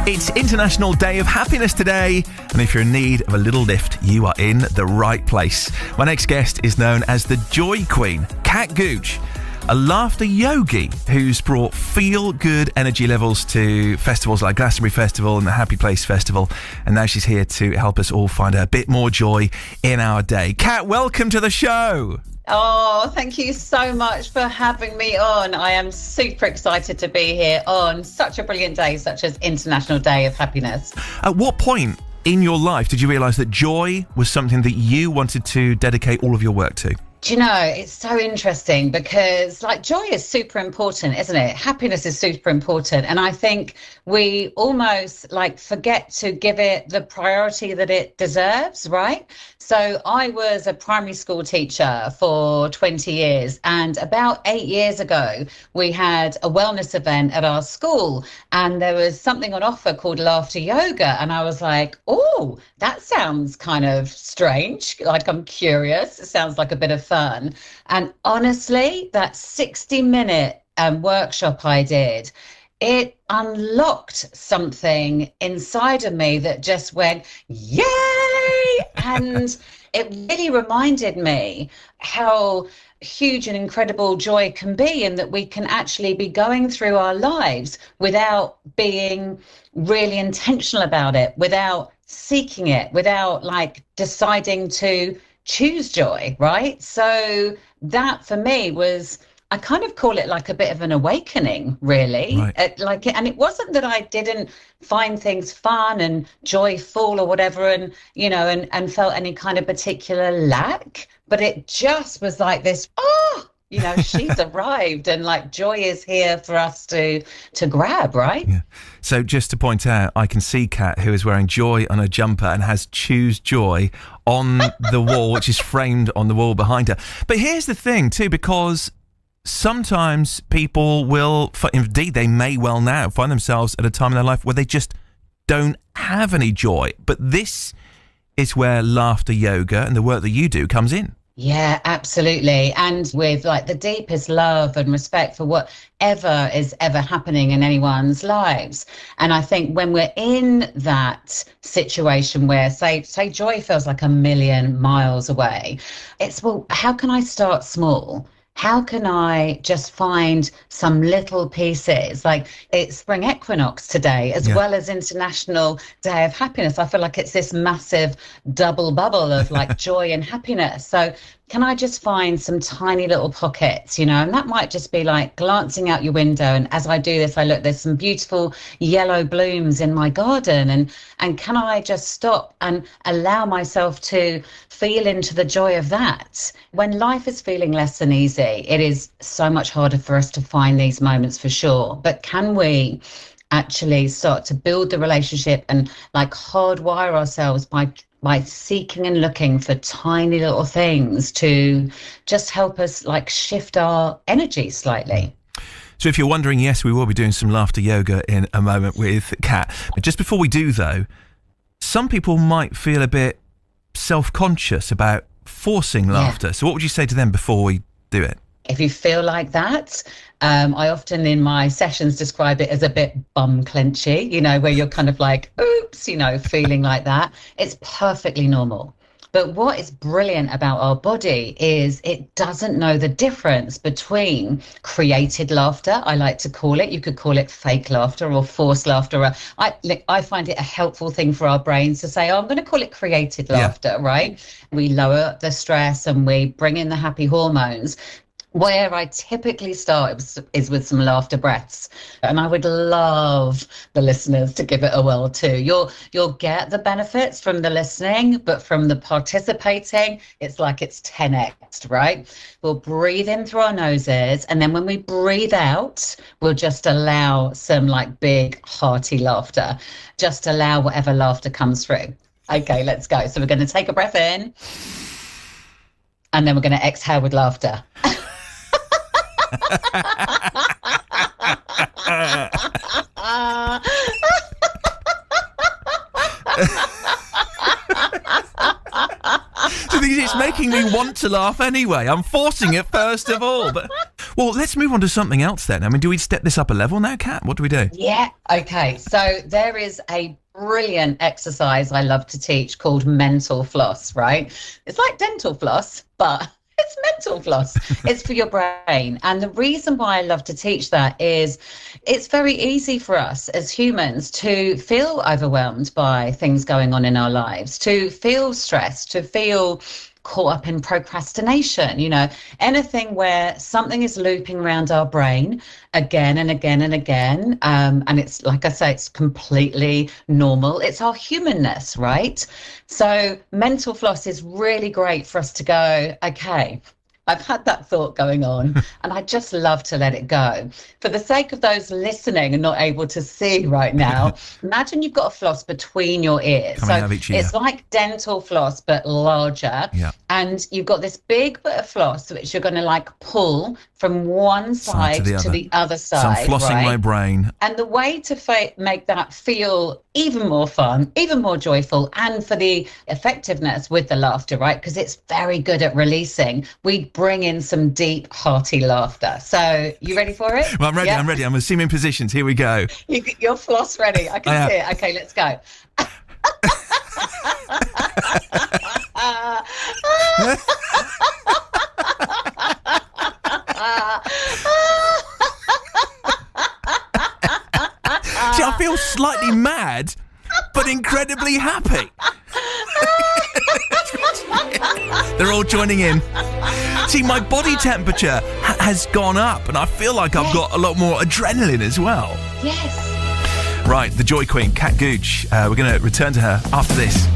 It's International Day of Happiness today, and if you're in need of a little lift, you are in the right place. My next guest is known as the Joy Queen, Kat Gooch, a laughter yogi who's brought feel-good energy levels to festivals like Glastonbury Festival and the Happy Place Festival, and now she's here to help us all find a bit more joy in our day. Kat, welcome to the show. Oh, thank you so much for having me on. I am super excited to be here on such a brilliant day, such as International Day of Happiness. At what point in your life did you realise that joy was something that you wanted to dedicate all of your work to? Do you know, it's so interesting because joy is super important, isn't it? Happiness is super important. And I think we almost forget to give it the priority that it deserves, right? So I was a primary school teacher for 20 years. And about 8 years ago, we had a wellness event at our school. And there was something on offer called laughter yoga. And I was like, oh, that sounds kind of strange. I'm curious. It sounds like a bit of fun. And honestly, that 60-minute workshop I did, it unlocked something inside of me that just went, yay! And it really reminded me how huge and incredible joy can be, and that we can actually be going through our lives without being really intentional about it, without seeking it, without deciding to choose joy, right? So that for me was, I kind of call it a bit of an awakening, really. Right. And it wasn't that I didn't find things fun and joyful or whatever, and felt any kind of particular lack, but it just was this, she's arrived, and joy is here for us to grab, right? Yeah. So just to point out, I can see Kat, who is wearing joy on a jumper and has choose joy on the wall, which is framed on the wall behind her. But here's the thing too, because sometimes people will, indeed they may well now find themselves at a time in their life where they just don't have any joy. But this is where laughter yoga and the work that you do comes in. Yeah, absolutely. And with the deepest love and respect for whatever is ever happening in anyone's lives. And I think when we're in that situation where, say joy feels like a million miles away, it's, well, how can I start small? How can I just find some little pieces? It's spring equinox today, as well as International Day of Happiness. I feel like it's this massive double bubble of joy and happiness. So can I just find some tiny little pockets, and that might just be glancing out your window. And as I do this, I look, there's some beautiful yellow blooms in my garden. And can I just stop and allow myself to feel into the joy of that? When life is feeling less than easy, it is so much harder for us to find these moments, for sure. But can we actually start to build the relationship and hardwire ourselves by seeking and looking for tiny little things to just help us shift our energy slightly? So if you're wondering, yes, we will be doing some laughter yoga in a moment with Kat. But just before we do, though, some people might feel a bit self-conscious about forcing laughter. So what would you say to them before we do it? If you feel like that, I often in my sessions describe it as a bit bum clenchy, where you're kind of oops, feeling like that. It's perfectly normal. But what is brilliant about our body is it doesn't know the difference between created laughter, I like to call it. You could call it fake laughter or forced laughter. I find it a helpful thing for our brains to say, I'm going to call it created laughter, right? We lower the stress and we bring in the happy hormones. Where I typically start is with some laughter breaths. And I would love the listeners to give it a whirl too. You'll get the benefits from the listening, but from the participating, it's 10x, right? We'll breathe in through our noses. And then when we breathe out, we'll just allow some big hearty laughter. Just allow whatever laughter comes through. Okay, let's go. So we're going to take a breath in. And then we're going to exhale with laughter. It's making me want to laugh anyway. I'm forcing it first of all. But Well, let's move on to something else then. I mean, do we step this up a level now, Kat? What do we do? Yeah. Okay. So there is a brilliant exercise I love to teach called mental floss, right? It's like dental floss, but it's mental floss. It's for your brain. And the reason why I love to teach that is it's very easy for us as humans to feel overwhelmed by things going on in our lives, to feel stressed, to feel caught up in procrastination, anything where something is looping around our brain again and again and again. And it's, like I say, it's completely normal. It's our humanness, right? So mental floss is really great for us to go, okay, I've had that thought going on and I just love to let it go. For the sake of those listening and not able to see right now, imagine you've got a floss between your ears. Coming out of each ear. It's like dental floss, but larger. Yeah. And you've got this big bit of floss, which you're going to like pull from one side to the other side. So I'm flossing my brain. And the way to make that feel even more fun, even more joyful, and for the effectiveness with the laughter, right? Because it's very good at releasing. We bring in some deep, hearty laughter. So you ready for it? Well, I'm ready. Yeah? I'm ready. I'm assuming positions. Here we go. You're floss ready. I can see it. Okay, let's go. See, I feel slightly mad, but incredibly happy. They're all joining in. See, my body temperature has gone up, and I feel like I've got a lot more adrenaline as well. Yes. Right, the Joy Queen, Kat Gooch. We're going to return to her after this.